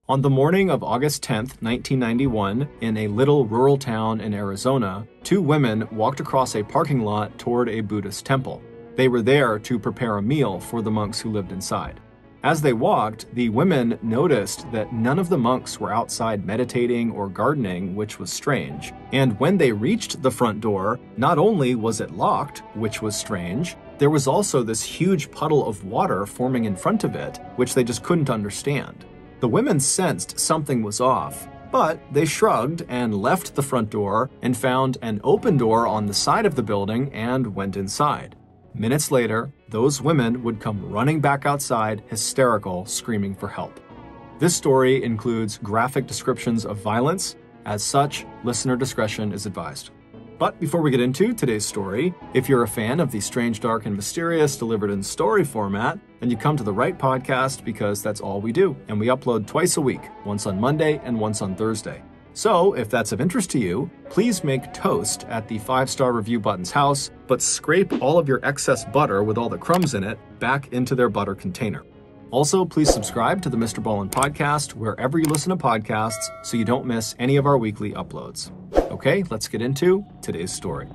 On the morning of August 10th, 1991, in a little rural town in Arizona, two women walked across a parking lot toward a Buddhist temple. They were there to prepare a meal for the monks who lived inside. As they walked, the women noticed that none of the monks were outside meditating or gardening, which was strange. And when they reached the front door, not only was it locked, which was strange, there was also this huge puddle of water forming in front of it, which they just couldn't understand. The women sensed something was off, but they shrugged and left the front door and found an open door on the side of the building and went inside. Minutes later, those women would come running back outside, hysterical, screaming for help. This story includes graphic descriptions of violence. As such, listener discretion is advised. But before we get into today's story, if you're a fan of the strange, dark, and mysterious delivered in story format, then you come to the right podcast because that's all we do, and we upload twice a week, once on Monday and once on Thursday. So, if that's of interest to you, please make toast at the 5-star review button's house, but scrape all of your excess butter with all the crumbs in it back into their butter container. Also, please subscribe to the MrBallen Podcast wherever you listen to podcasts so you don't miss any of our weekly uploads. Okay, let's get into today's story.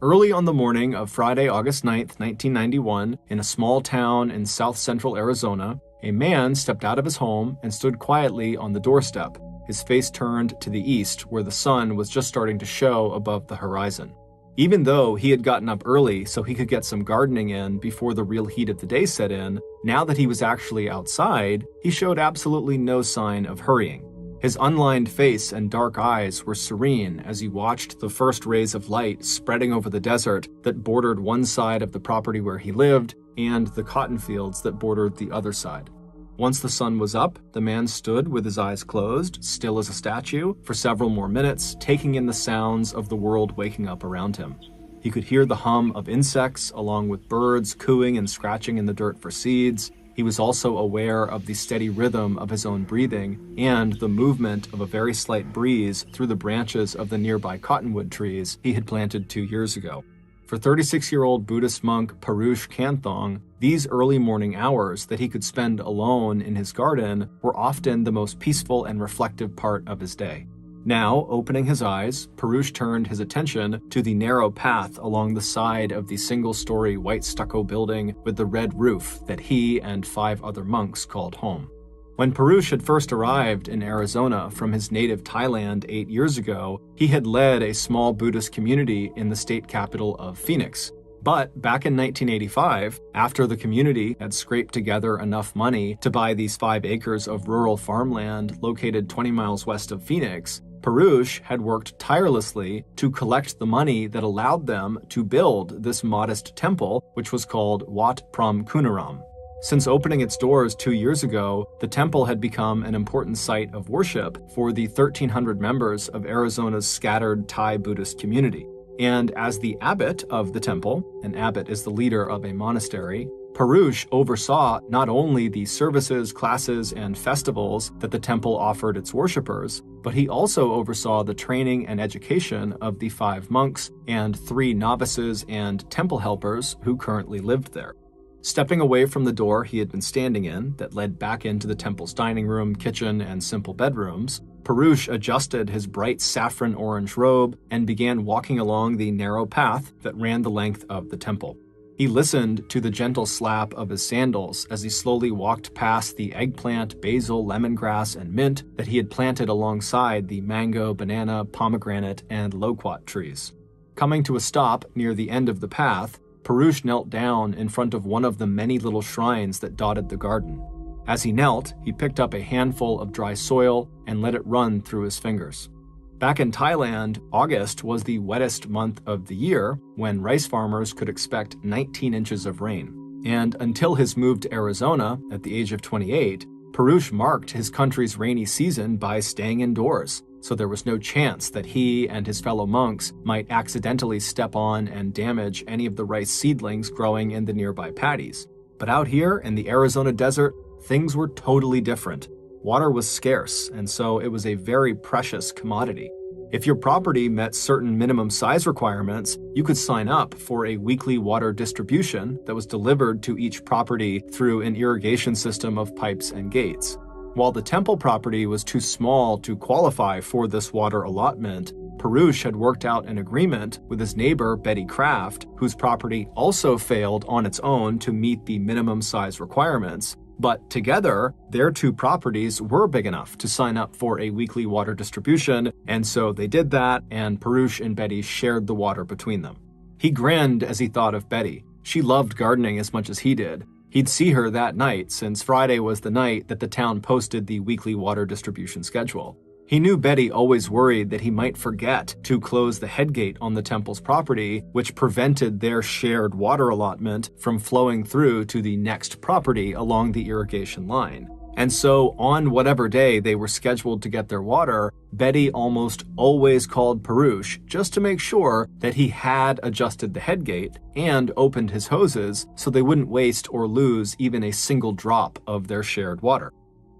Early on the morning of Friday, August 9th, 1991, in a small town in south-central Arizona, a man stepped out of his home and stood quietly on the doorstep, his face turned to the east where the sun was just starting to show above the horizon. Even though he had gotten up early so he could get some gardening in before the real heat of the day set in, now that he was actually outside, he showed absolutely no sign of hurrying. His unlined face and dark eyes were serene as he watched the first rays of light spreading over the desert that bordered one side of the property where he lived and the cotton fields that bordered the other side. Once the sun was up, the man stood with his eyes closed, still as a statue, for several more minutes, taking in the sounds of the world waking up around him. He could hear the hum of insects along with birds cooing and scratching in the dirt for seeds. He was also aware of the steady rhythm of his own breathing and the movement of a very slight breeze through the branches of the nearby cottonwood trees he had planted 2 years ago. For 36-year-old Buddhist monk Parush Kanthong, these early morning hours that he could spend alone in his garden were often the most peaceful and reflective part of his day. Now, opening his eyes, Parush turned his attention to the narrow path along the side of the single-story white stucco building with the red roof that he and 5 other monks called home. When Parush had first arrived in Arizona from his native Thailand 8 years ago, he had led a small Buddhist community in the state capital of Phoenix. But back in 1985, after the community had scraped together enough money to buy these 5 acres of rural farmland located 20 miles west of Phoenix, Parush had worked tirelessly to collect the money that allowed them to build this modest temple, which was called Wat Pram Kunaram. Since opening its doors 2 years ago, the temple had become an important site of worship for the 1,300 members of Arizona's scattered Thai Buddhist community. And as the abbot of the temple, an abbot is the leader of a monastery, Parush oversaw not only the services, classes, and festivals that the temple offered its worshippers, but he also oversaw the training and education of the 5 monks and 3 novices and temple helpers who currently lived there. Stepping away from the door he had been standing in that led back into the temple's dining room, kitchen, and simple bedrooms, Parush adjusted his bright saffron orange robe and began walking along the narrow path that ran the length of the temple. He listened to the gentle slap of his sandals as he slowly walked past the eggplant, basil, lemongrass, and mint that he had planted alongside the mango, banana, pomegranate, and loquat trees. Coming to a stop near the end of the path, Parush knelt down in front of one of the many little shrines that dotted the garden. As he knelt, he picked up a handful of dry soil and let it run through his fingers. Back in Thailand, August was the wettest month of the year, when rice farmers could expect 19 inches of rain. And until his move to Arizona at the age of 28, Parush marked his country's rainy season by staying indoors, so there was no chance that he and his fellow monks might accidentally step on and damage any of the rice seedlings growing in the nearby paddies. But out here in the Arizona desert, things were totally different. Water was scarce, and so it was a very precious commodity. If your property met certain minimum size requirements, you could sign up for a weekly water distribution that was delivered to each property through an irrigation system of pipes and gates. While the temple property was too small to qualify for this water allotment, Perush had worked out an agreement with his neighbor Betty Kraft, whose property also failed on its own to meet the minimum size requirements. But together, their two properties were big enough to sign up for a weekly water distribution, and so they did that, and Perush and Betty shared the water between them. He grinned as he thought of Betty. She loved gardening as much as he did. He'd see her that night, since Friday was the night that the town posted the weekly water distribution schedule. He knew Betty always worried that he might forget to close the headgate on the temple's property, which prevented their shared water allotment from flowing through to the next property along the irrigation line. And so, on whatever day they were scheduled to get their water, Betty almost always called Perush just to make sure that he had adjusted the headgate and opened his hoses so they wouldn't waste or lose even a single drop of their shared water.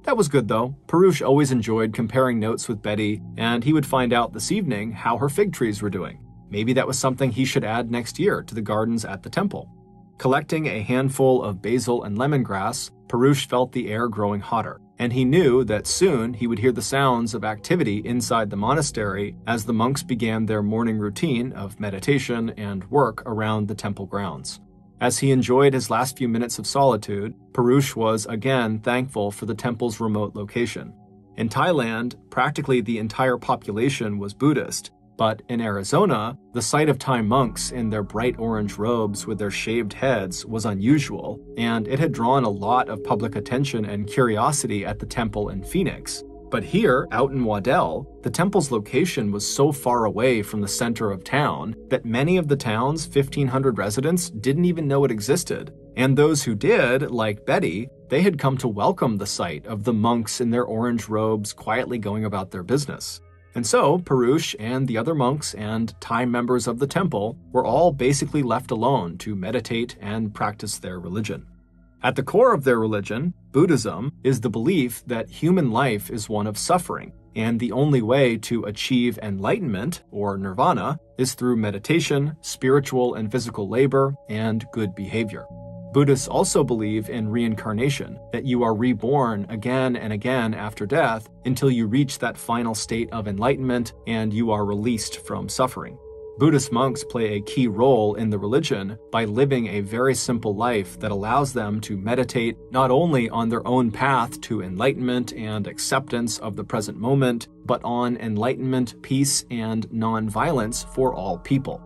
That was good though. Perush always enjoyed comparing notes with Betty, and he would find out this evening how her fig trees were doing. Maybe that was something he should add next year to the gardens at the temple. Collecting a handful of basil and lemongrass, Perush felt the air growing hotter, and he knew that soon he would hear the sounds of activity inside the monastery as the monks began their morning routine of meditation and work around the temple grounds. As he enjoyed his last few minutes of solitude, Perush was again thankful for the temple's remote location. In Thailand, practically the entire population was Buddhist, but in Arizona, the sight of Thai monks in their bright orange robes with their shaved heads was unusual, and it had drawn a lot of public attention and curiosity at the temple in Phoenix. But here, out in Waddell, the temple's location was so far away from the center of town that many of the town's 1,500 residents didn't even know it existed. And those who did, like Betty, they had come to welcome the sight of the monks in their orange robes quietly going about their business. And so, Perush and the other monks and Thai members of the temple were all basically left alone to meditate and practice their religion. At the core of their religion, Buddhism, is the belief that human life is one of suffering, and the only way to achieve enlightenment, or nirvana, is through meditation, spiritual and physical labor, and good behavior. Buddhists also believe in reincarnation, that you are reborn again and again after death until you reach that final state of enlightenment and you are released from suffering. Buddhist monks play a key role in the religion by living a very simple life that allows them to meditate not only on their own path to enlightenment and acceptance of the present moment, but on enlightenment, peace, and non-violence for all people.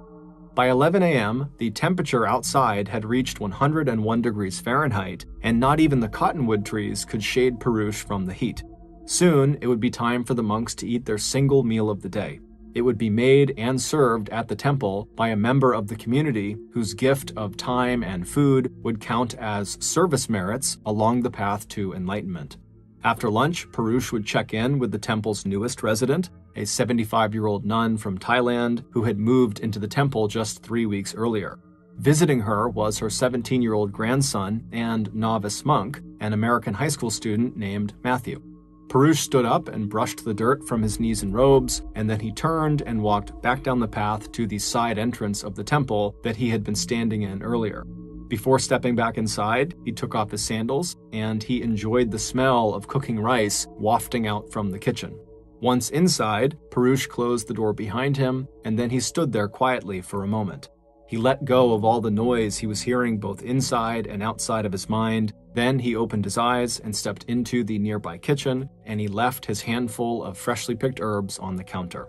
By 11 a.m., the temperature outside had reached 101 degrees Fahrenheit, and not even the cottonwood trees could shade Perush from the heat. Soon, it would be time for the monks to eat their single meal of the day. It would be made and served at the temple by a member of the community whose gift of time and food would count as service merits along the path to enlightenment. After lunch, Perush would check in with the temple's newest resident, a 75-year-old nun from Thailand who had moved into the temple just 3 weeks earlier. Visiting her was her 17-year-old grandson and novice monk, an American high school student named Matthew. Perush stood up and brushed the dirt from his knees and robes, and then he turned and walked back down the path to the side entrance of the temple that he had been standing in earlier. Before stepping back inside, he took off his sandals, and he enjoyed the smell of cooking rice wafting out from the kitchen. Once inside, Perush closed the door behind him, and then he stood there quietly for a moment. He let go of all the noise he was hearing both inside and outside of his mind. Then he opened his eyes and stepped into the nearby kitchen, and he left his handful of freshly picked herbs on the counter.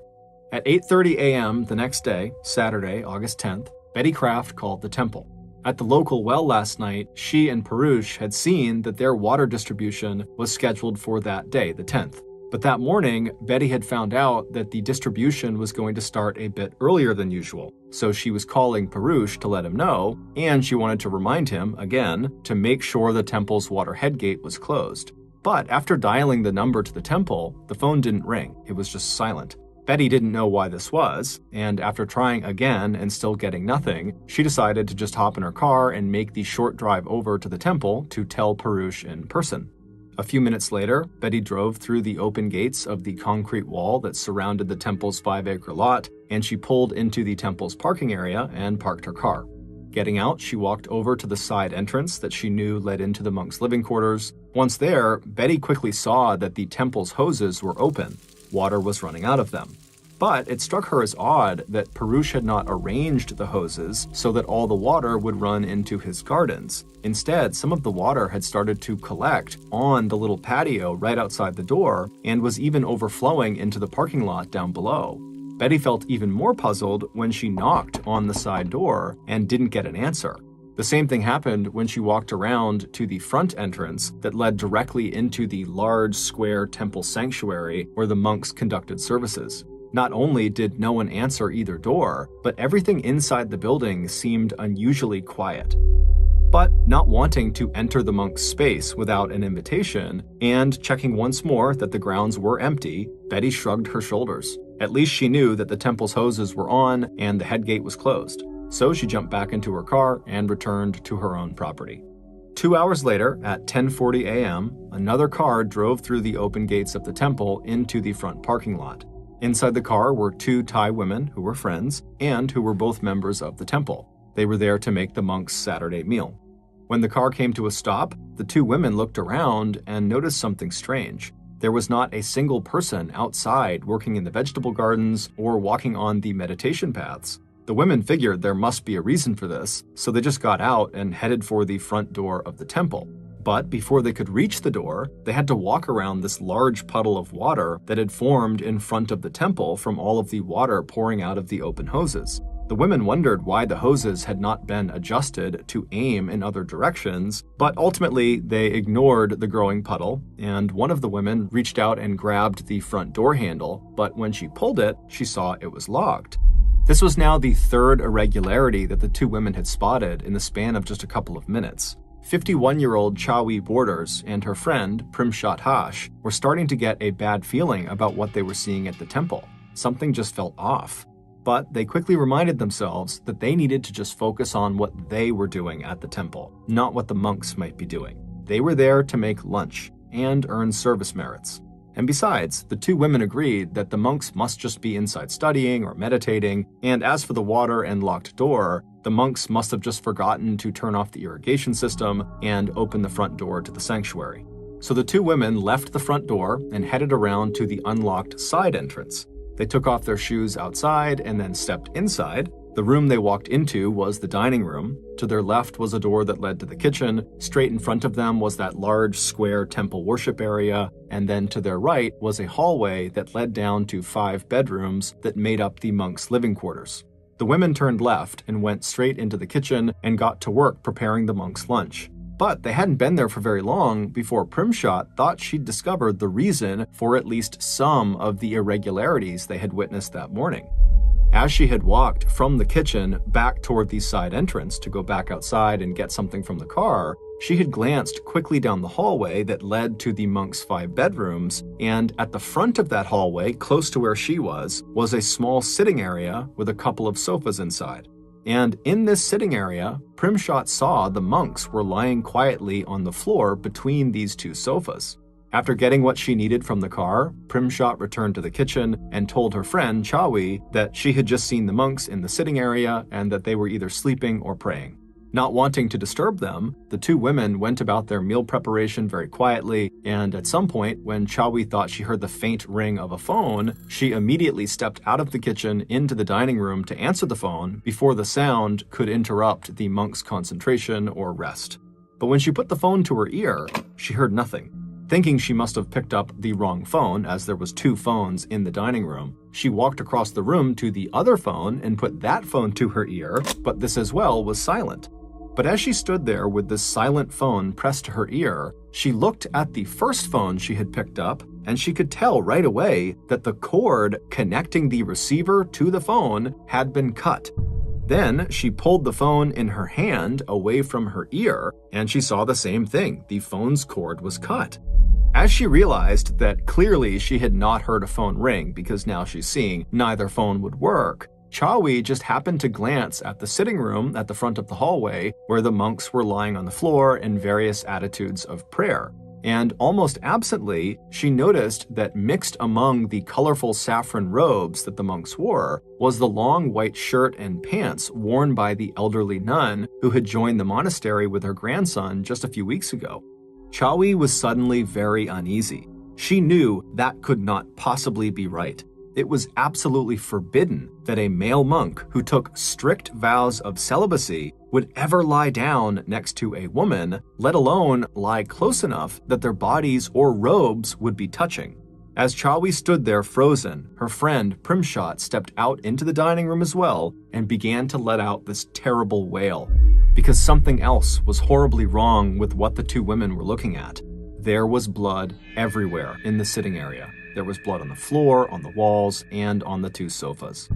At 8:30 a.m. the next day, Saturday, August 10th, Betty Kraft called the temple. At the local well last night, she and Perush had seen that their water distribution was scheduled for that day, the 10th. But that morning, Betty had found out that the distribution was going to start a bit earlier than usual, so she was calling Perush to let him know, and she wanted to remind him, again, to make sure the temple's water headgate was closed. But after dialing the number to the temple, the phone didn't ring. It was just silent. Betty didn't know why this was, and after trying again and still getting nothing, she decided to just hop in her car and make the short drive over to the temple to tell Parush in person. A few minutes later, Betty drove through the open gates of the concrete wall that surrounded the temple's 5-acre lot, and she pulled into the temple's parking area and parked her car. Getting out, she walked over to the side entrance that she knew led into the monks' living quarters. Once there, Betty quickly saw that the temple's hoses were open. Water was running out of them. But it struck her as odd that Parush had not arranged the hoses so that all the water would run into his gardens. Instead, some of the water had started to collect on the little patio right outside the door and was even overflowing into the parking lot down below. Betty felt even more puzzled when she knocked on the side door and didn't get an answer. The same thing happened when she walked around to the front entrance that led directly into the large square temple sanctuary where the monks conducted services. Not only did no one answer either door, but everything inside the building seemed unusually quiet. But not wanting to enter the monk's space without an invitation, and checking once more that the grounds were empty, Betty shrugged her shoulders. At least she knew that the temple's hoses were on and the head gate was closed. So she jumped back into her car and returned to her own property. 2 hours later, at 10:40 a.m., another car drove through the open gates of the temple into the front parking lot. Inside the car were 2 Thai women who were friends and who were both members of the temple. They were there to make the monks' Saturday meal. When the car came to a stop, the 2 women looked around and noticed something strange. There was not a single person outside working in the vegetable gardens or walking on the meditation paths. The women figured there must be a reason for this, so they just got out and headed for the front door of the temple. But before they could reach the door, they had to walk around this large puddle of water that had formed in front of the temple from all of the water pouring out of the open hoses. The women wondered why the hoses had not been adjusted to aim in other directions, but ultimately they ignored the growing puddle, and one of the women reached out and grabbed the front door handle, but when she pulled it, she saw it was locked. This was now the 3rd irregularity that the 2 women had spotted in the span of just a couple of minutes. 51-year-old Chawi Borders and her friend, Primshat Hash, were starting to get a bad feeling about what they were seeing at the temple. Something just felt off. But they quickly reminded themselves that they needed to just focus on what they were doing at the temple, not what the monks might be doing. They were there to make lunch and earn service merits. And besides, the 2 women agreed that the monks must just be inside studying or meditating, and as for the water and locked door, the monks must have just forgotten to turn off the irrigation system and open the front door to the sanctuary. So the 2 women left the front door and headed around to the unlocked side entrance. They took off their shoes outside and then stepped inside. The room they walked into was the dining room. To their left was a door that led to the kitchen. Straight in front of them was that large square temple worship area. And then to their right was a hallway that led down to 5 bedrooms that made up the monks' living quarters. The women turned left and went straight into the kitchen and got to work preparing the monks' lunch. But they hadn't been there for very long before Primshat thought she'd discovered the reason for at least some of the irregularities they had witnessed that morning. As she had walked from the kitchen back toward the side entrance to go back outside and get something from the car, she had glanced quickly down the hallway that led to the monks' 5 bedrooms, and at the front of that hallway, close to where she was a small sitting area with a couple of sofas inside. And in this sitting area, Primshat saw the monks were lying quietly on the floor between these 2 sofas. After getting what she needed from the car, Primshat returned to the kitchen and told her friend, Chawi, that she had just seen the monks in the sitting area and that they were either sleeping or praying. Not wanting to disturb them, the 2 women went about their meal preparation very quietly, and at some point, when Chawi thought she heard the faint ring of a phone, she immediately stepped out of the kitchen into the dining room to answer the phone before the sound could interrupt the monk's concentration or rest. But when she put the phone to her ear, she heard nothing. Thinking she must have picked up the wrong phone, as there was 2 phones in the dining room, she walked across the room to the other phone and put that phone to her ear, but this as well was silent. But as she stood there with this silent phone pressed to her ear, she looked at the first phone she had picked up, and she could tell right away that the cord connecting the receiver to the phone had been cut. Then she pulled the phone in her hand away from her ear, and she saw the same thing. The phone's cord was cut. As she realized that clearly she had not heard a phone ring because now she's seeing neither phone would work, Chawi just happened to glance at the sitting room at the front of the hallway where the monks were lying on the floor in various attitudes of prayer. And almost absently, she noticed that mixed among the colorful saffron robes that the monks wore was the long white shirt and pants worn by the elderly nun who had joined the monastery with her grandson just a few weeks ago. Chawi was suddenly very uneasy. She knew that could not possibly be right. It was absolutely forbidden that a male monk who took strict vows of celibacy would ever lie down next to a woman, let alone lie close enough that their bodies or robes would be touching. As Chawi stood there frozen, her friend Primshot stepped out into the dining room as well and began to let out this terrible wail. Because something else was horribly wrong with what the two women were looking at. There was blood everywhere in the sitting area. There was blood on the floor, on the walls, and on the two sofas.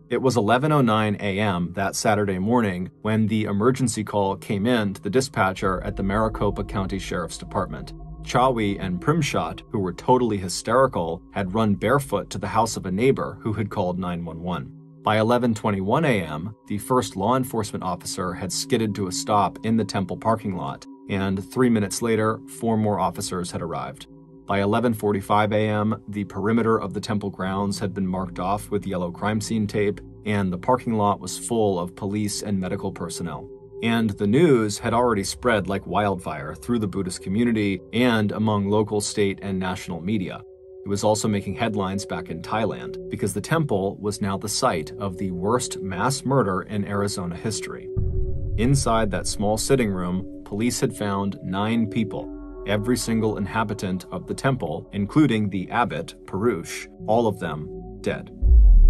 It was 11:09 a.m. that Saturday morning when the emergency call came in to the dispatcher at the Maricopa County Sheriff's Department. Chawi and Primshot, who were totally hysterical, had run barefoot to the house of a neighbor who had called 911. By 11:21 a.m., the first law enforcement officer had skidded to a stop in the temple parking lot, and 3 minutes later, 4 more officers had arrived. By 11:45 a.m., the perimeter of the temple grounds had been marked off with yellow crime scene tape, and the parking lot was full of police and medical personnel. And the news had already spread like wildfire through the Buddhist community and among local, state, and national media. It was also making headlines back in Thailand because the temple was now the site of the worst mass murder in Arizona history. Inside that small sitting room, police had found 9 people, every single inhabitant of the temple, including the abbot, Purush, all of them dead.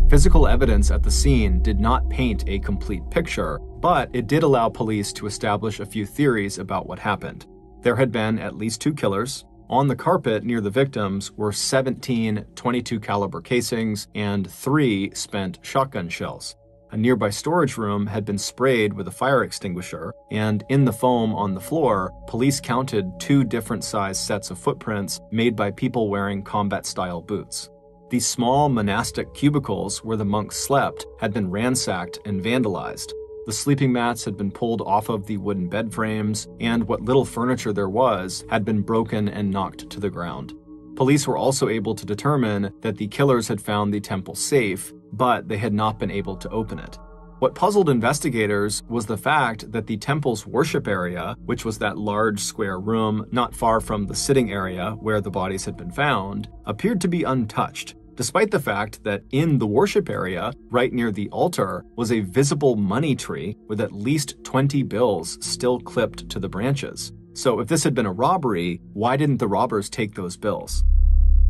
Physical evidence at the scene did not paint a complete picture, but it did allow police to establish a few theories about what happened. There had been at least 2 killers. On the carpet near the victims were 17 .22 caliber casings and 3 spent shotgun shells. A nearby storage room had been sprayed with a fire extinguisher, and in the foam on the floor, police counted 2 different size sets of footprints made by people wearing combat-style boots. These small monastic cubicles where the monks slept had been ransacked and vandalized. The sleeping mats had been pulled off of the wooden bed frames, and what little furniture there was had been broken and knocked to the ground. Police were also able to determine that the killers had found the temple safe, but they had not been able to open it. What puzzled investigators was the fact that the temple's worship area, which was that large square room not far from the sitting area where the bodies had been found, appeared to be untouched, despite the fact that in the worship area, right near the altar, was a visible money tree with at least 20 bills still clipped to the branches. So if this had been a robbery, why didn't the robbers take those bills?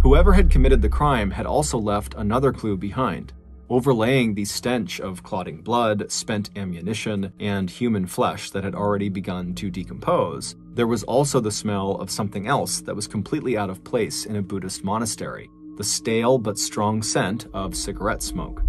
Whoever had committed the crime had also left another clue behind. Overlaying the stench of clotting blood, spent ammunition, and human flesh that had already begun to decompose, there was also the smell of something else that was completely out of place in a Buddhist monastery, the stale but strong scent of cigarette smoke.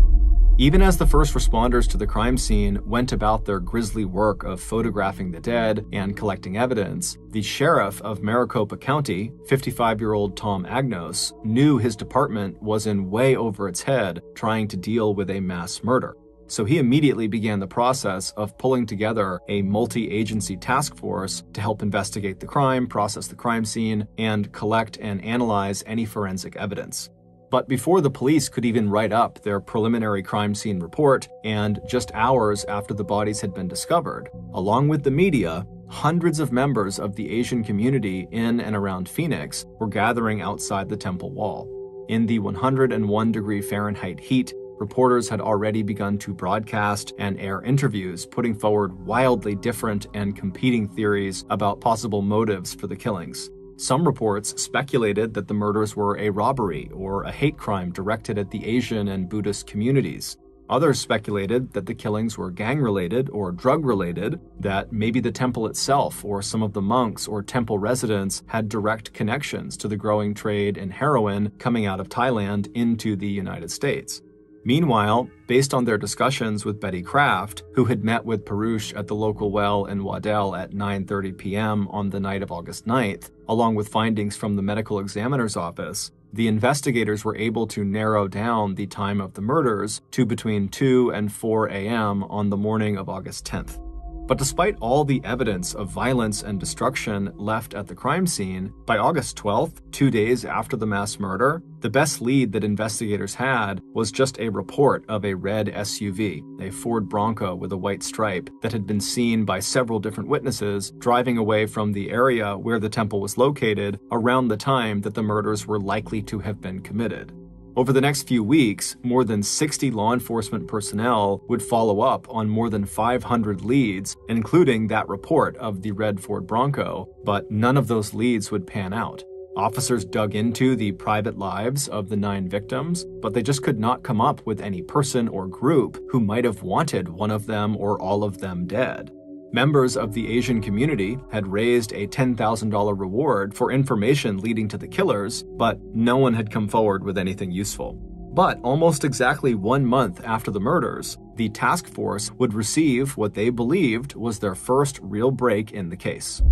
Even as the first responders to the crime scene went about their grisly work of photographing the dead and collecting evidence, the sheriff of Maricopa County, 55-year-old Tom Agnos, knew his department was in way over its head trying to deal with a mass murder. So he immediately began the process of pulling together a multi-agency task force to help investigate the crime, process the crime scene, and collect and analyze any forensic evidence. But before the police could even write up their preliminary crime scene report, and just hours after the bodies had been discovered, along with the media, hundreds of members of the Asian community in and around Phoenix were gathering outside the temple wall. In the 101-degree Fahrenheit heat, reporters had already begun to broadcast and air interviews, putting forward wildly different and competing theories about possible motives for the killings. Some reports speculated that the murders were a robbery or a hate crime directed at the Asian and Buddhist communities. Others speculated that the killings were gang-related or drug-related, that maybe the temple itself or some of the monks or temple residents had direct connections to the growing trade in heroin coming out of Thailand into the United States. Meanwhile, based on their discussions with Betty Kraft, who had met with Perush at the local well in Waddell at 9:30 p.m. on the night of August 9th, along with findings from the medical examiner's office, the investigators were able to narrow down the time of the murders to between 2 and 4 a.m. on the morning of August 10th. But despite all the evidence of violence and destruction left at the crime scene, by August 12th, 2 days after the mass murder, the best lead that investigators had was just a report of a red SUV, a Ford Bronco with a white stripe, that had been seen by several different witnesses driving away from the area where the temple was located around the time that the murders were likely to have been committed. Over the next few weeks, more than 60 law enforcement personnel would follow up on more than 500 leads, including that report of the red Ford Bronco, but none of those leads would pan out. Officers dug into the private lives of the 9 victims, but they just could not come up with any person or group who might have wanted one of them or all of them dead. Members of the Asian community had raised a $10,000 reward for information leading to the killers, but no one had come forward with anything useful. But almost exactly 1 month after the murders, the task force would receive what they believed was their first real break in the case.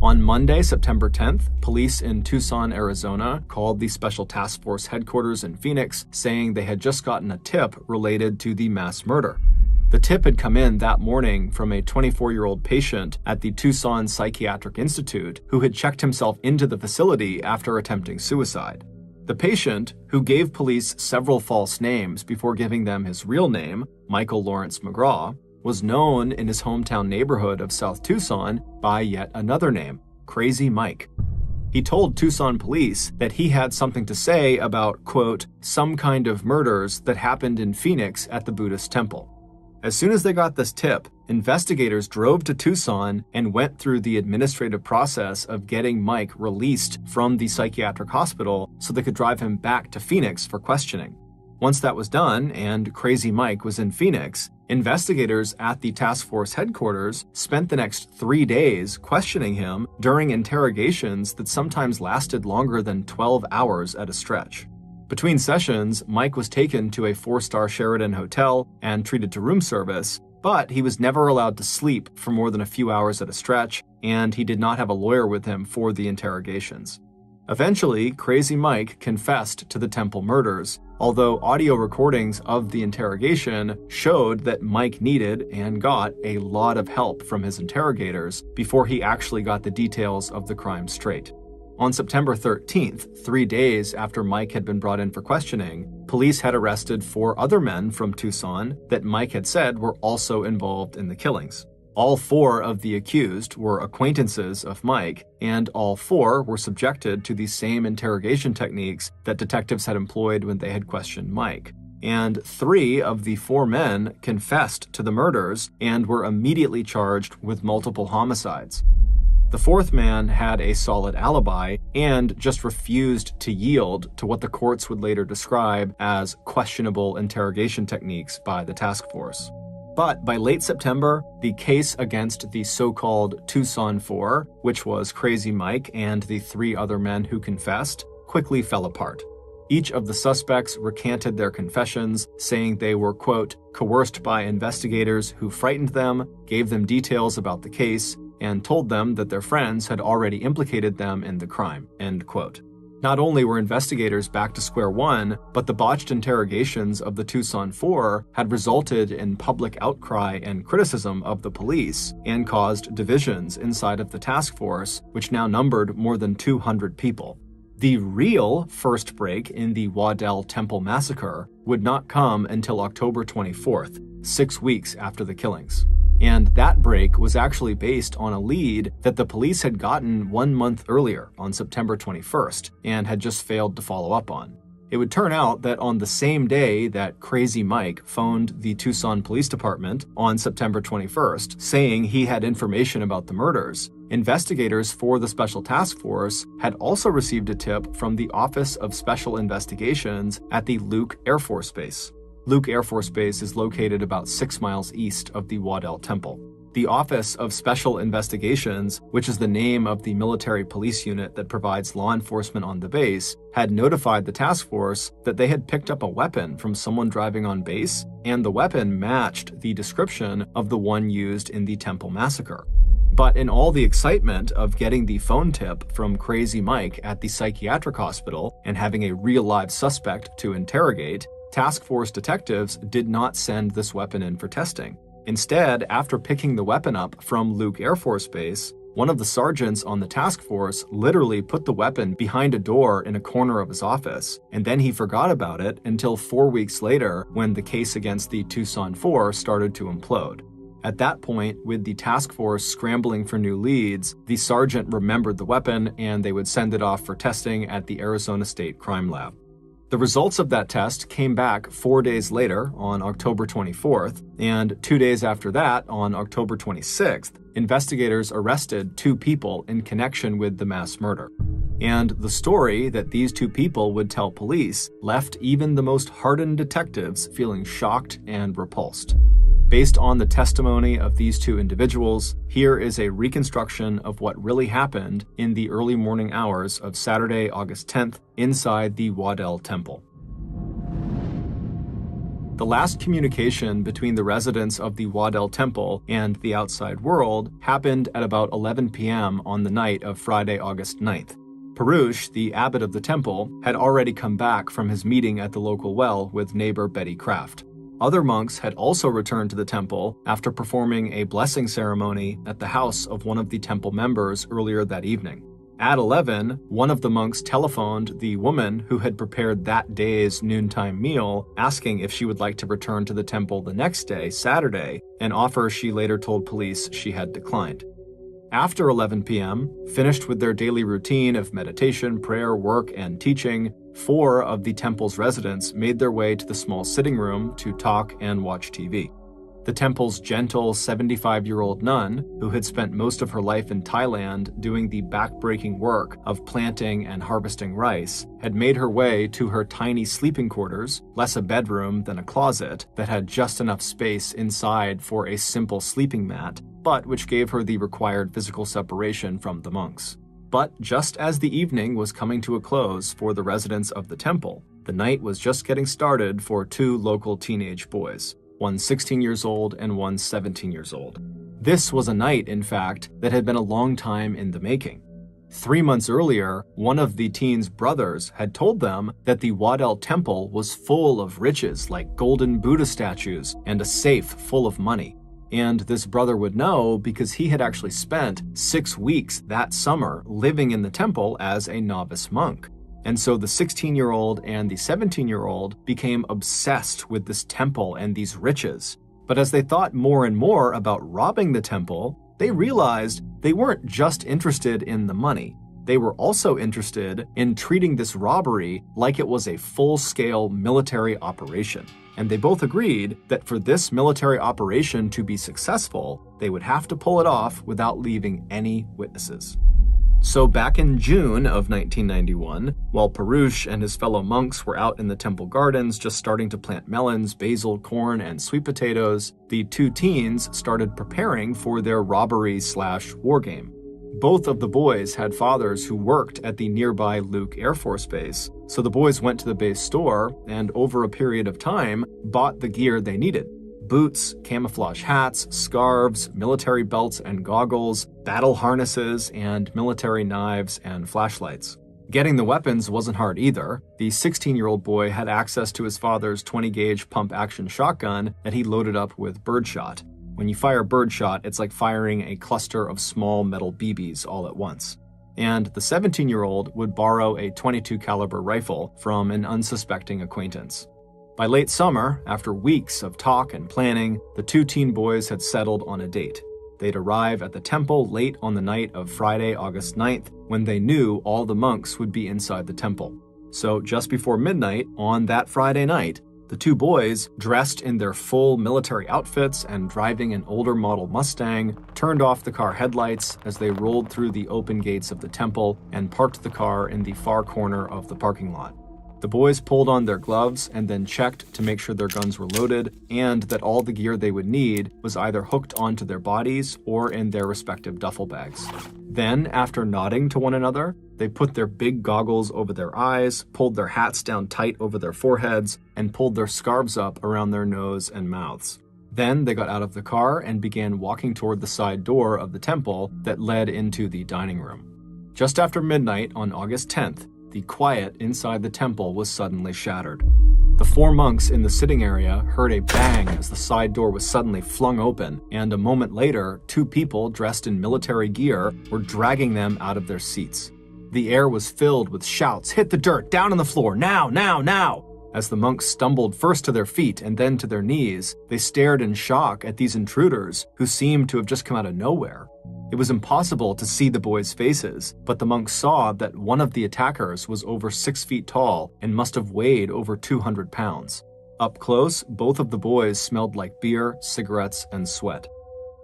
On Monday, September 10th, police in Tucson, Arizona, called the Special Task Force headquarters in Phoenix, saying they had just gotten a tip related to the mass murder. The tip had come in that morning from a 24-year-old patient at the Tucson Psychiatric Institute who had checked himself into the facility after attempting suicide. The patient, who gave police several false names before giving them his real name, Michael Lawrence McGraw, was known in his hometown neighborhood of South Tucson by yet another name, Crazy Mike. He told Tucson police that he had something to say about, quote, some kind of murders that happened in Phoenix at the Buddhist temple. As soon as they got this tip, investigators drove to Tucson and went through the administrative process of getting Mike released from the psychiatric hospital so they could drive him back to Phoenix for questioning. Once that was done and Crazy Mike was in Phoenix, investigators at the task force headquarters spent the next 3 days questioning him during interrogations that sometimes lasted longer than 12 hours at a stretch. Between sessions, Mike was taken to a 4-star Sheraton hotel and treated to room service, but he was never allowed to sleep for more than a few hours at a stretch, and he did not have a lawyer with him for the interrogations. Eventually, Crazy Mike confessed to the temple murders, although audio recordings of the interrogation showed that Mike needed and got a lot of help from his interrogators before he actually got the details of the crime straight. On September 13th, 3 days after Mike had been brought in for questioning, police had arrested 4 other men from Tucson that Mike had said were also involved in the killings. All 4 of the accused were acquaintances of Mike, and all 4 were subjected to the same interrogation techniques that detectives had employed when they had questioned Mike. And 3 of the 4 men confessed to the murders and were immediately charged with multiple homicides. The 4th man had a solid alibi and just refused to yield to what the courts would later describe as questionable interrogation techniques by the task force. But by late September, the case against the so-called Tucson 4, which was Crazy Mike and the 3 other men who confessed, quickly fell apart. Each of the suspects recanted their confessions, saying they were, quote, coerced by investigators who frightened them, gave them details about the case, and told them that their friends had already implicated them in the crime, end quote. Not only were investigators back to square one, but the botched interrogations of the Tucson 4 had resulted in public outcry and criticism of the police and caused divisions inside of the task force, which now numbered more than 200 people. The real first break in the Waddell Temple massacre would not come until October 24th, 6 weeks after the killings. And that break was actually based on a lead that the police had gotten 1 month earlier on September 21st and had just failed to follow up on. It would turn out that on the same day that Crazy Mike phoned the Tucson Police Department on September 21st, saying he had information about the murders, investigators for the Special Task Force had also received a tip from the Office of Special Investigations at the Luke Air Force Base. Luke Air Force Base is located about 6 miles east of the Waddell Temple. The Office of Special Investigations, which is the name of the military police unit that provides law enforcement on the base, had notified the task force that they had picked up a weapon from someone driving on base, and the weapon matched the description of the one used in the Temple massacre. But in all the excitement of getting the phone tip from Crazy Mike at the psychiatric hospital and having a real live suspect to interrogate, task force detectives did not send this weapon in for testing. Instead, after picking the weapon up from Luke Air Force Base, one of the sergeants on the task force literally put the weapon behind a door in a corner of his office, and then he forgot about it until 4 weeks later when the case against the Tucson Four started to implode. At that point, with the task force scrambling for new leads, the sergeant remembered the weapon and they would send it off for testing at the Arizona State Crime Lab. The results of that test came back 4 days later on October 24th, and 2 days after that, on October 26th, investigators arrested 2 people in connection with the mass murder. And the story that these 2 people would tell police left even the most hardened detectives feeling shocked and repulsed. Based on the testimony of these 2 individuals, here is a reconstruction of what really happened in the early morning hours of Saturday, August 10th, inside the Waddell Temple. The last communication between the residents of the Waddell Temple and the outside world happened at about 11 p.m. on the night of Friday, August 9th. Perush, the abbot of the temple, had already come back from his meeting at the local well with neighbor Betty Kraft. Other monks had also returned to the temple after performing a blessing ceremony at the house of one of the temple members earlier that evening. At 11, one of the monks telephoned the woman who had prepared that day's noontime meal, asking if she would like to return to the temple the next day, Saturday, an offer she later told police she had declined. After 11 p.m., finished with their daily routine of meditation, prayer, work, and teaching, 4 of the temple's residents made their way to the small sitting room to talk and watch TV. The temple's gentle 75-year-old nun, who had spent most of her life in Thailand doing the back-breaking work of planting and harvesting rice, had made her way to her tiny sleeping quarters, less a bedroom than a closet, that had just enough space inside for a simple sleeping mat, but which gave her the required physical separation from the monks. But just as the evening was coming to a close for the residents of the temple, the night was just getting started for 2 local teenage boys, one 16 years old and one 17 years old. This was a night, in fact, that had been a long time in the making. 3 months earlier, one of the teens' brothers had told them that the Waddell Temple was full of riches like golden Buddha statues and a safe full of money. And this brother would know because he had actually spent 6 weeks that summer living in the temple as a novice monk. And so the 16-year-old and the 17-year-old became obsessed with this temple and these riches. But as they thought more and more about robbing the temple, they realized they weren't just interested in the money. They were also interested in treating this robbery like it was a full-scale military operation. And they both agreed that for this military operation to be successful, they would have to pull it off without leaving any witnesses. So back in June of 1991, while Perush and his fellow monks were out in the temple gardens just starting to plant melons, basil, corn, and sweet potatoes, the 2 teens started preparing for their robbery/war game. Both of the boys had fathers who worked at the nearby Luke Air Force Base, so the boys went to the base store and over a period of time bought the gear they needed. Boots, camouflage hats, scarves, military belts and goggles, battle harnesses, and military knives and flashlights. Getting the weapons wasn't hard either. The 16-year-old boy had access to his father's 20-gauge pump-action shotgun that he loaded up with birdshot. When you fire birdshot, it's like firing a cluster of small metal BBs all at once. And the 17-year-old would borrow a .22 caliber rifle from an unsuspecting acquaintance. By late summer, after weeks of talk and planning, the 2 teen boys had settled on a date. They'd arrive at the temple late on the night of Friday, August 9th, when they knew all the monks would be inside the temple. So just before midnight on that Friday night, the 2 boys, dressed in their full military outfits and driving an older model Mustang, turned off the car headlights as they rolled through the open gates of the temple and parked the car in the far corner of the parking lot. The boys pulled on their gloves and then checked to make sure their guns were loaded and that all the gear they would need was either hooked onto their bodies or in their respective duffel bags. Then, after nodding to one another, they put their big goggles over their eyes, pulled their hats down tight over their foreheads, and pulled their scarves up around their nose and mouths. Then they got out of the car and began walking toward the side door of the temple that led into the dining room. Just after midnight on August 10th, the quiet inside the temple was suddenly shattered. The 4 monks in the sitting area heard a bang as the side door was suddenly flung open, and a moment later, 2 people dressed in military gear were dragging them out of their seats. The air was filled with shouts, "Hit the dirt, down on the floor, now, now, now!" As the monks stumbled first to their feet and then to their knees, they stared in shock at these intruders who seemed to have just come out of nowhere. It was impossible to see the boys' faces, but the monks saw that one of the attackers was over 6 feet tall and must have weighed over 200 pounds. Up close, both of the boys smelled like beer, cigarettes, and sweat.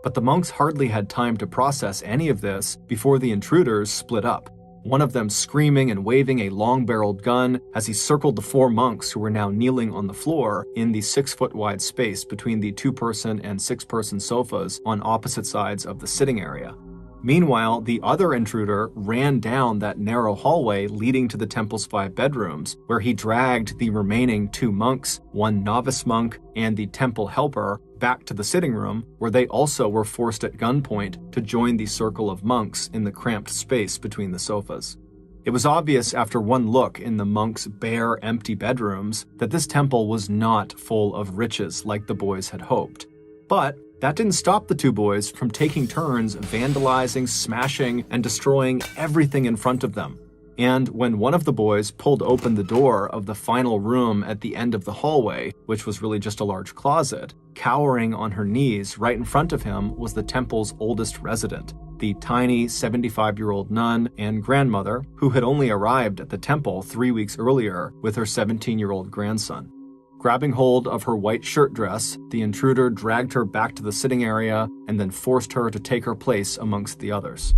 But the monks hardly had time to process any of this before the intruders split up, one of them screaming and waving a long-barreled gun as he circled the 4 monks who were now kneeling on the floor in the 6-foot-wide space between the 2-person and 6-person sofas on opposite sides of the sitting area. Meanwhile, the other intruder ran down that narrow hallway leading to the temple's 5 bedrooms, where he dragged the remaining 2 monks, 1 novice monk, and the temple helper back to the sitting room, where they also were forced at gunpoint to join the circle of monks in the cramped space between the sofas. It was obvious after one look in the monks' bare, empty bedrooms that this temple was not full of riches like the boys had hoped. But that didn't stop the 2 boys from taking turns vandalizing, smashing, and destroying everything in front of them. And when one of the boys pulled open the door of the final room at the end of the hallway, which was really just a large closet, cowering on her knees right in front of him was the temple's oldest resident, the tiny 75-year-old nun and grandmother who had only arrived at the temple 3 weeks earlier with her 17-year-old grandson. Grabbing hold of her white shirt dress, the intruder dragged her back to the sitting area and then forced her to take her place amongst the others.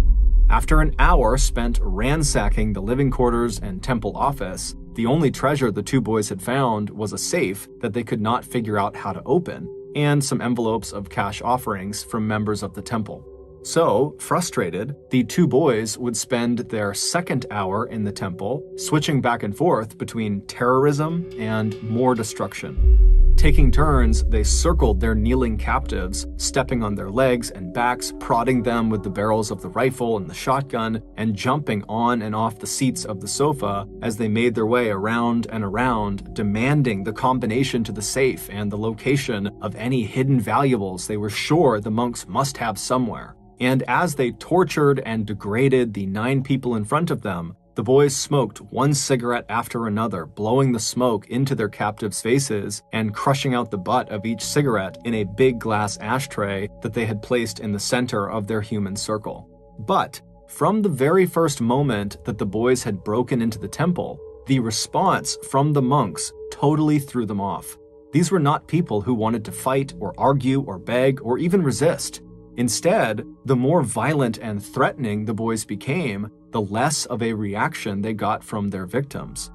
After an hour spent ransacking the living quarters and temple office, the only treasure the 2 boys had found was a safe that they could not figure out how to open, and some envelopes of cash offerings from members of the temple. So, frustrated, the 2 boys would spend their second hour in the temple switching back and forth between terrorism and more destruction. Taking turns, they circled their kneeling captives, stepping on their legs and backs, prodding them with the barrels of the rifle and the shotgun, and jumping on and off the seats of the sofa as they made their way around and around, demanding the combination to the safe and the location of any hidden valuables they were sure the monks must have somewhere. And as they tortured and degraded the 9 people in front of them, the boys smoked one cigarette after another, blowing the smoke into their captives' faces and crushing out the butt of each cigarette in a big glass ashtray that they had placed in the center of their human circle. But from the very first moment that the boys had broken into the temple, the response from the monks totally threw them off. These were not people who wanted to fight or argue or beg or even resist. Instead, the more violent and threatening the boys became, the less of a reaction they got from their victims.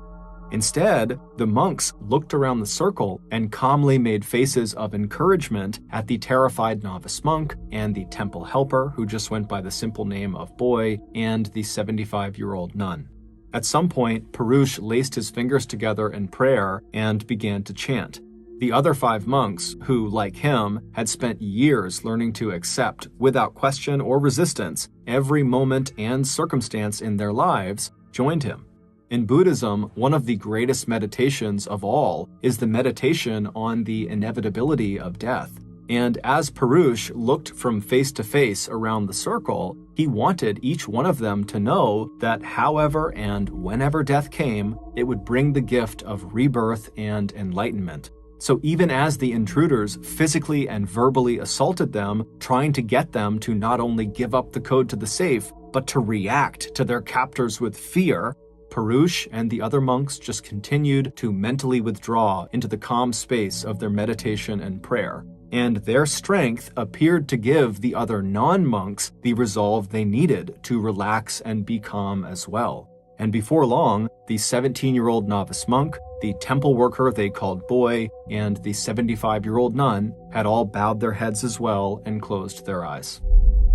Instead, the monks looked around the circle and calmly made faces of encouragement at the terrified novice monk and the temple helper, who just went by the simple name of Boy, and the 75-year-old nun. At some point, Perush laced his fingers together in prayer and began to chant. The other 5 monks, who, like him, had spent years learning to accept, without question or resistance, every moment and circumstance in their lives, joined him. In Buddhism, one of the greatest meditations of all is the meditation on the inevitability of death. And as Perush looked from face to face around the circle, he wanted each one of them to know that however and whenever death came, it would bring the gift of rebirth and enlightenment. So even as the intruders physically and verbally assaulted them, trying to get them to not only give up the code to the safe, but to react to their captors with fear, Perush and the other monks just continued to mentally withdraw into the calm space of their meditation and prayer. And their strength appeared to give the other non-monks the resolve they needed to relax and be calm as well. And before long, the 17-year-old novice monk, the temple worker they called boy, and the 75-year-old nun had all bowed their heads as well and closed their eyes.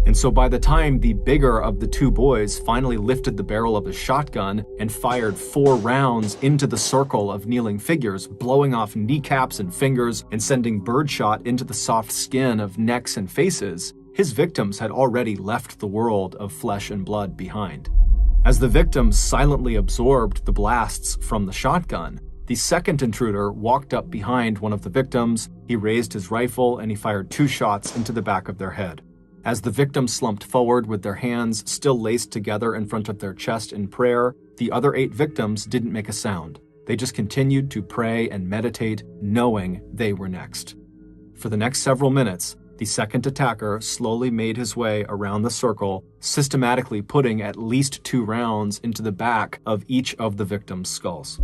And so by the time the bigger of the two boys finally lifted the barrel of his shotgun and fired 4 rounds into the circle of kneeling figures, blowing off kneecaps and fingers and sending birdshot into the soft skin of necks and faces, his victims had already left the world of flesh and blood behind. As the victims silently absorbed the blasts from the shotgun, the second intruder walked up behind one of the victims, he raised his rifle, and he fired 2 shots into the back of their head. As the victims slumped forward with their hands still laced together in front of their chest in prayer, the other 8 victims didn't make a sound. They just continued to pray and meditate, knowing they were next. For the next several minutes, the second attacker slowly made his way around the circle, systematically putting at least 2 rounds into the back of each of the victims' skulls.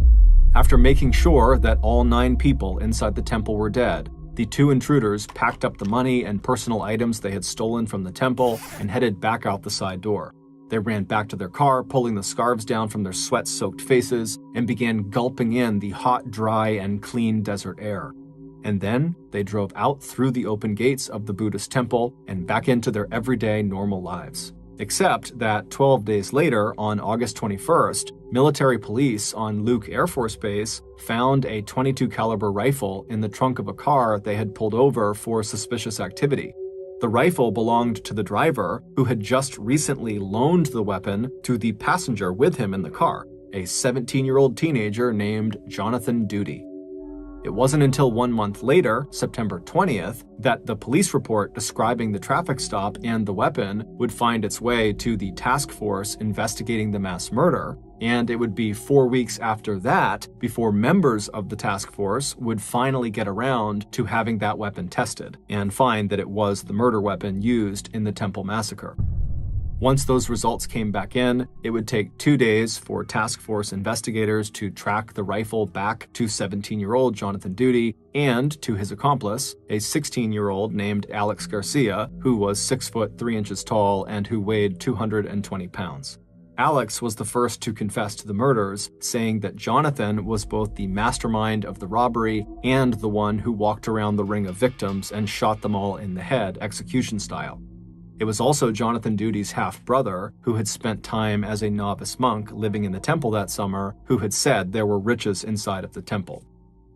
After making sure that all 9 people inside the temple were dead, the 2 intruders packed up the money and personal items they had stolen from the temple and headed back out the side door. They ran back to their car, pulling the scarves down from their sweat-soaked faces, and began gulping in the hot, dry, and clean desert air. And then they drove out through the open gates of the Buddhist temple and back into their everyday normal lives. Except that 12 days later, on August 21st, military police on Luke Air Force Base found a .22 caliber rifle in the trunk of a car they had pulled over for suspicious activity. The rifle belonged to the driver, who had just recently loaned the weapon to the passenger with him in the car, a 17-year-old teenager named Jonathan Duty. It wasn't until 1 month later, September 20th, that the police report describing the traffic stop and the weapon would find its way to the task force investigating the mass murder, and it would be 4 weeks after that before members of the task force would finally get around to having that weapon tested and find that it was the murder weapon used in the Temple massacre. Once those results came back in, it would take 2 days for task force investigators to track the rifle back to 17-year-old Jonathan Duty and to his accomplice, a 16-year-old named Alex Garcia, who was 6 foot 3 inches tall and who weighed 220 pounds. Alex was the first to confess to the murders, saying that Jonathan was both the mastermind of the robbery and the one who walked around the ring of victims and shot them all in the head, execution style. It was also Jonathan Duty's half-brother, who had spent time as a novice monk living in the temple that summer, who had said there were riches inside of the temple.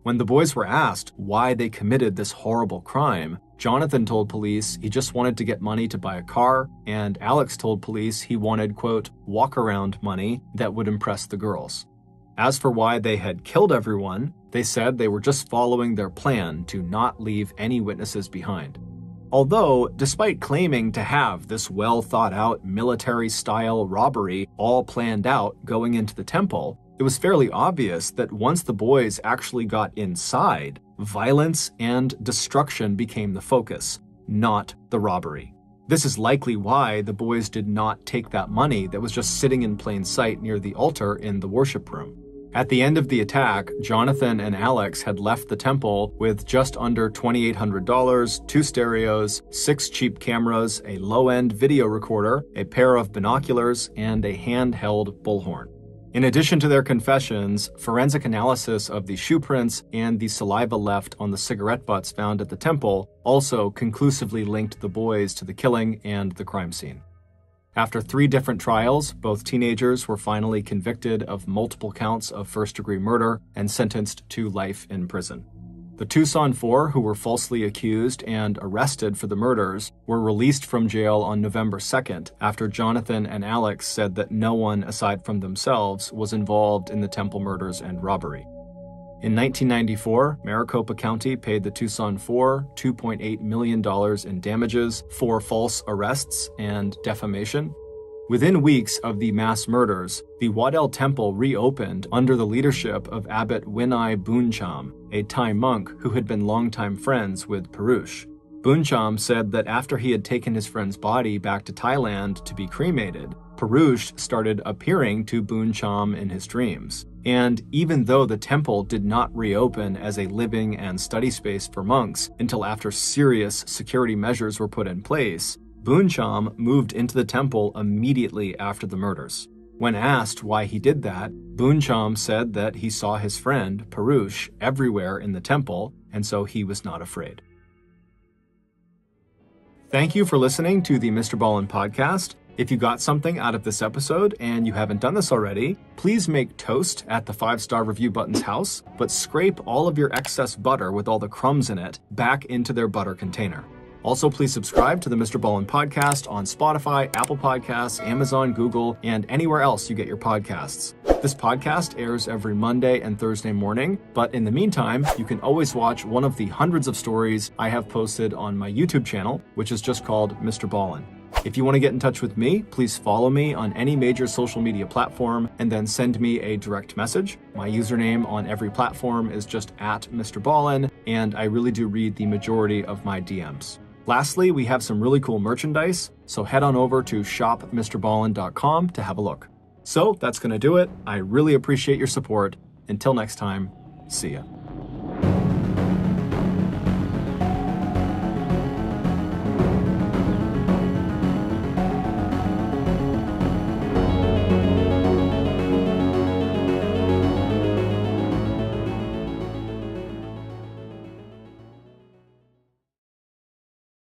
When the boys were asked why they committed this horrible crime, Jonathan told police he just wanted to get money to buy a car, and Alex told police he wanted, quote, walk-around money that would impress the girls. As for why they had killed everyone, they said they were just following their plan to not leave any witnesses behind. Although, despite claiming to have this well-thought-out military-style robbery all planned out going into the temple, it was fairly obvious that once the boys actually got inside, violence and destruction became the focus, not the robbery. This is likely why the boys did not take that money that was just sitting in plain sight near the altar in the worship room. At the end of the attack, Jonathan and Alex had left the temple with just under $2,800, 2 stereos, 6 cheap cameras, a low-end video recorder, a pair of binoculars, and a handheld bullhorn. In addition to their confessions, forensic analysis of the shoe prints and the saliva left on the cigarette butts found at the temple also conclusively linked the boys to the killing and the crime scene. After 3 different trials, both teenagers were finally convicted of multiple counts of first-degree murder and sentenced to life in prison. The Tucson 4, who were falsely accused and arrested for the murders, were released from jail on November 2nd after Jonathan and Alex said that no one aside from themselves was involved in the temple murders and robbery. In 1994, Maricopa County paid the Tucson 4 $2.8 million in damages for false arrests and defamation. Within weeks of the mass murders, the Waddell Temple reopened under the leadership of Abbot Winai Booncham, a Thai monk who had been longtime friends with Perush. Booncham said that after he had taken his friend's body back to Thailand to be cremated, Perush started appearing to Booncham in his dreams. And even though the temple did not reopen as a living and study space for monks until after serious security measures were put in place, Booncham moved into the temple immediately after the murders. When asked why he did that, Booncham said that he saw his friend, Parush, everywhere in the temple, and so he was not afraid. Thank you for listening to the MrBallen Podcast. If you got something out of this episode and you haven't done this already, please make toast at the 5-star review button's house, but scrape all of your excess butter with all the crumbs in it back into their butter container. Also, please subscribe to the MrBallen Podcast on Spotify, Apple Podcasts, Amazon, Google, and anywhere else you get your podcasts. This podcast airs every Monday and Thursday morning, but in the meantime, you can always watch one of the hundreds of stories I have posted on my YouTube channel, which is just called MrBallen. If you want to get in touch with me, please follow me on any major social media platform and then send me a direct message. My username on every platform is just @MrBallen, and I really do read the majority of my DMs. Lastly, we have some really cool merchandise, so head on over to shopmrballen.com to have a look. So that's going to do it. I really appreciate your support. Until next time, see ya.